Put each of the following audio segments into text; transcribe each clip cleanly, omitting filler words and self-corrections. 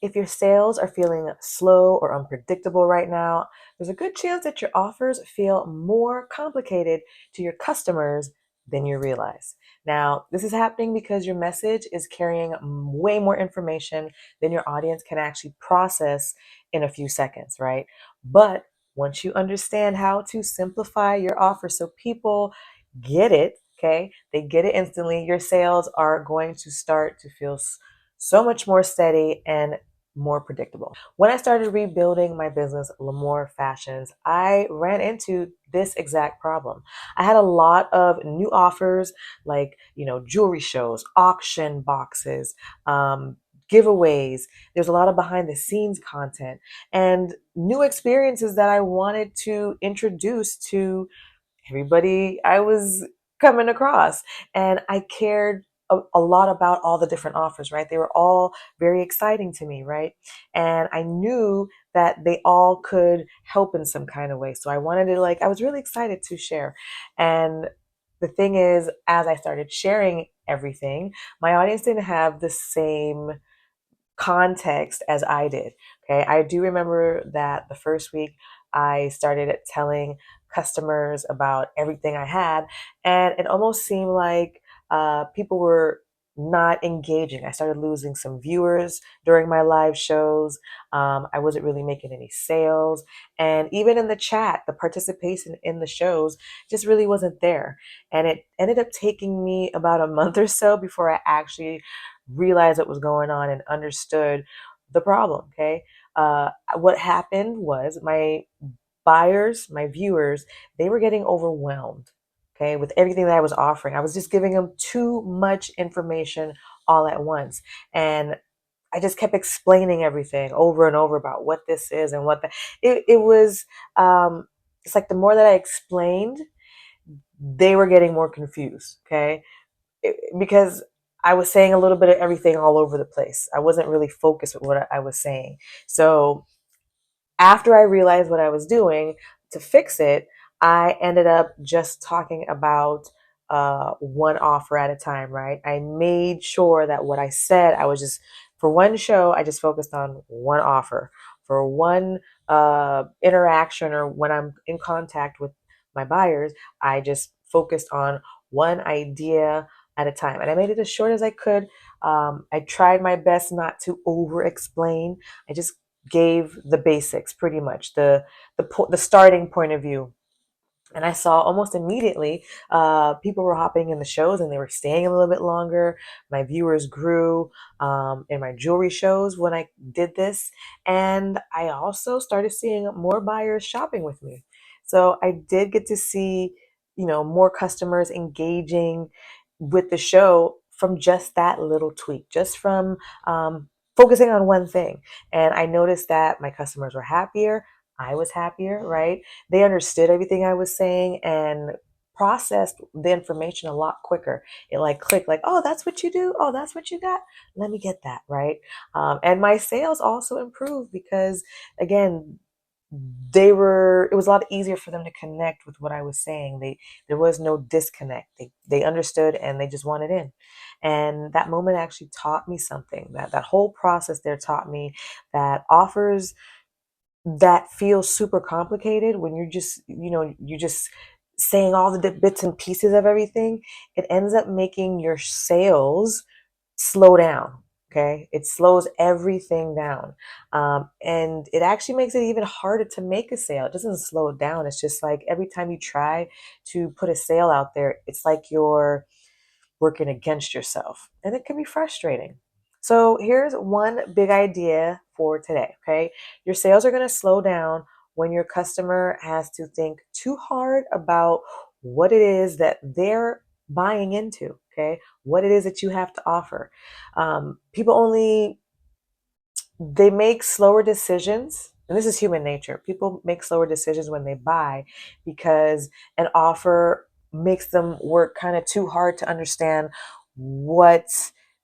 If your sales are feeling slow or unpredictable right now, there's a good chance that your offers feel more complicated to your customers than you realize. Now, this is happening because your message is carrying way more information than your audience can actually process in a few seconds, right? But once you understand how to simplify your offer so people get it, okay, they get it instantly, your sales are going to start to feel so much more steady and more predictable. When I started rebuilding my business, Lamor Fashions, I ran into this exact problem. I had a lot of new offers like, jewelry shows, auction boxes, giveaways. There's a lot of behind the scenes content and new experiences that I wanted to introduce to everybody I was coming across. And I cared a lot about all the different offers, right? They were all very exciting to me, right? And I knew that they all could help in some kind of way. So I wanted to, I was really excited to share. And the thing is, as I started sharing everything, my audience didn't have the same context as I did. Okay. I do remember that the first week I started telling customers about everything I had, and it almost seemed like people were not engaging. I started losing some viewers during my live shows. I wasn't really making any sales. And even in the chat, the participation in the shows just really wasn't there. And it ended up taking me about a month or so before I actually realized what was going on and understood the problem. Okay. What happened was my buyers, my viewers, they were getting overwhelmed. Okay. With everything that I was offering, I was just giving them too much information all at once. And I just kept explaining everything over and over about what this is and what it was. It's like the more that I explained, they were getting more confused. Okay, because I was saying a little bit of everything all over the place. I wasn't really focused with what I was saying. So after I realized what I was doing to fix it, I ended up just talking about one offer at a time, right? I made sure that what I said, I was just, for one show, I just focused on one offer. For one interaction or when I'm in contact with my buyers, I just focused on one idea at a time. And I made it as short as I could. I tried my best not to over explain. I just gave the basics, pretty much the starting point of view. And I saw almost immediately people were hopping in the shows and they were staying a little bit longer. My viewers grew in my jewelry shows when I did this, and I also started seeing more buyers shopping with me. So I did get to see, more customers engaging with the show from just that little tweak, just from focusing on one thing. And I noticed that my customers were happier. I was happier, right? They understood everything I was saying and processed the information a lot quicker. It like clicked, like, oh, that's what you do. Oh, that's what you got. Let me get that, right? And my sales also improved because, again, it was a lot easier for them to connect with what I was saying. There was no disconnect. They understood and they just wanted in. And that moment actually taught me something. That whole process there taught me that offers that feel super complicated when you're just saying all the bits and pieces of everything, it ends up making your sales slow down. Okay, it slows everything down, and it actually makes it even harder to make a sale. It doesn't slow it down. It's just like every time you try to put a sale out there, it's like you're working against yourself, and it can be frustrating. So here's one big idea for today. Okay, your sales are going to slow down when your customer has to think too hard about what it is that they're buying into. Okay, what it is that you have to offer. People only they make slower decisions, and this is human nature. People make slower decisions when they buy because an offer makes them work kind of too hard to understand what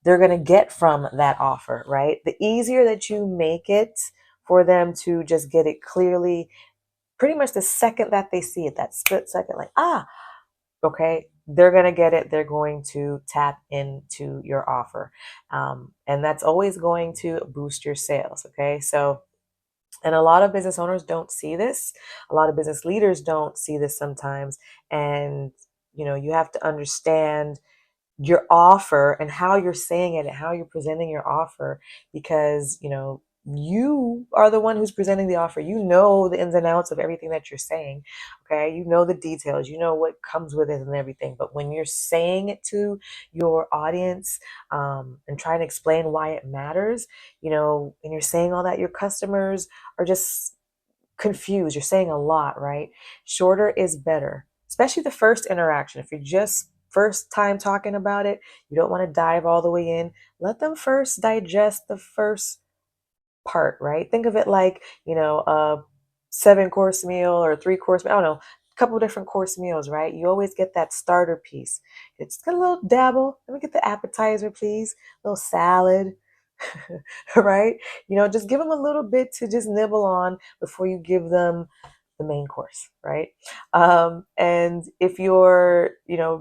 they're going to get from that offer, right? The easier that you make it for them to just get it clearly, pretty much the second that they see it, that split second, like, okay, they're going to get it. They're going to tap into your offer. And that's always going to boost your sales. Okay. So, and a lot of business owners don't see this. A lot of business leaders don't see this sometimes. And, you have to understand your offer and how you're saying it and how you're presenting your offer, because you are the one who's presenting the offer. You know the ins and outs of everything that you're saying. Okay, you know the details, you know what comes with it and everything. But when you're saying it to your audience, and trying to explain why it matters, and you're saying all that, your customers are just confused. You're saying a lot, right? Shorter is better, especially the first interaction. If you're just first time talking about it, you don't want to dive all the way in. Let them first digest the first part, right? Think of it like, a 7 course meal or a 3 course meal. I don't know, a couple of different course meals, right? You always get that starter piece. It's got a little dabble. Let me get the appetizer, please. A little salad, right? Just give them a little bit to just nibble on before you give them the main course, right? And if you're,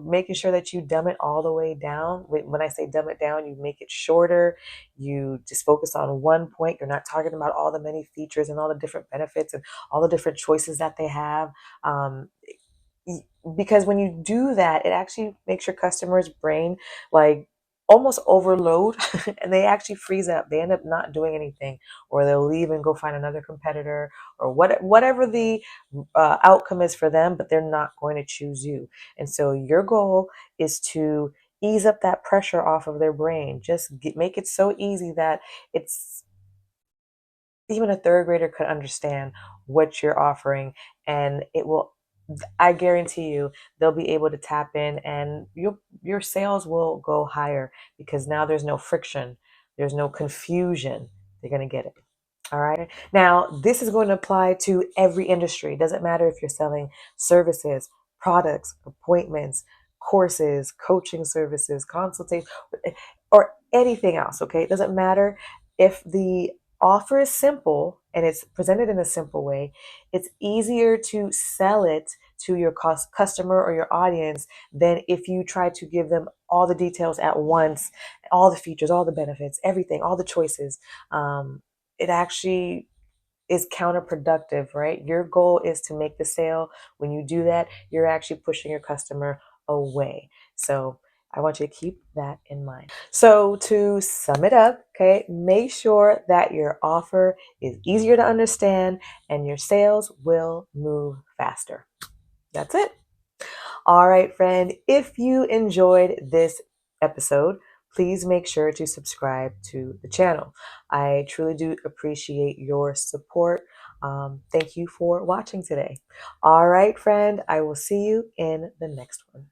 making sure that you dumb it all the way down, when I say dumb it down, you make it shorter, you just focus on one point. You're not talking about all the many features and all the different benefits and all the different choices that they have. Um, because when you do that, it actually makes your customer's brain like almost overload and they actually freeze up. They end up not doing anything, or they'll leave and go find another competitor, or whatever the outcome is for them, but they're not going to choose you. And so your goal is to ease up that pressure off of their brain. Just make it so easy that it's even a third grader could understand what you're offering, and it will, I guarantee you, they'll be able to tap in, and your sales will go higher because now there's no friction, there's no confusion. They're going to get it. All right. Now, this is going to apply to every industry. It doesn't matter if you're selling services, products, appointments, courses, coaching services, consultation, or anything else. Okay. It doesn't matter if the offer is simple and it's presented in a simple way. It's easier to sell it to your customer or your audience than if you try to give them all the details at once, all the features, all the benefits, everything, all the choices. It actually is counterproductive, right? Your goal is to make the sale. When you do that, you're actually pushing your customer away. So I want you to keep that in mind. So to sum it up, okay, make sure that your offer is easier to understand and your sales will move faster. That's it. All right, friend, if you enjoyed this episode, please make sure to subscribe to the channel. I truly do appreciate your support. Thank you for watching today. All right, friend, I will see you in the next one.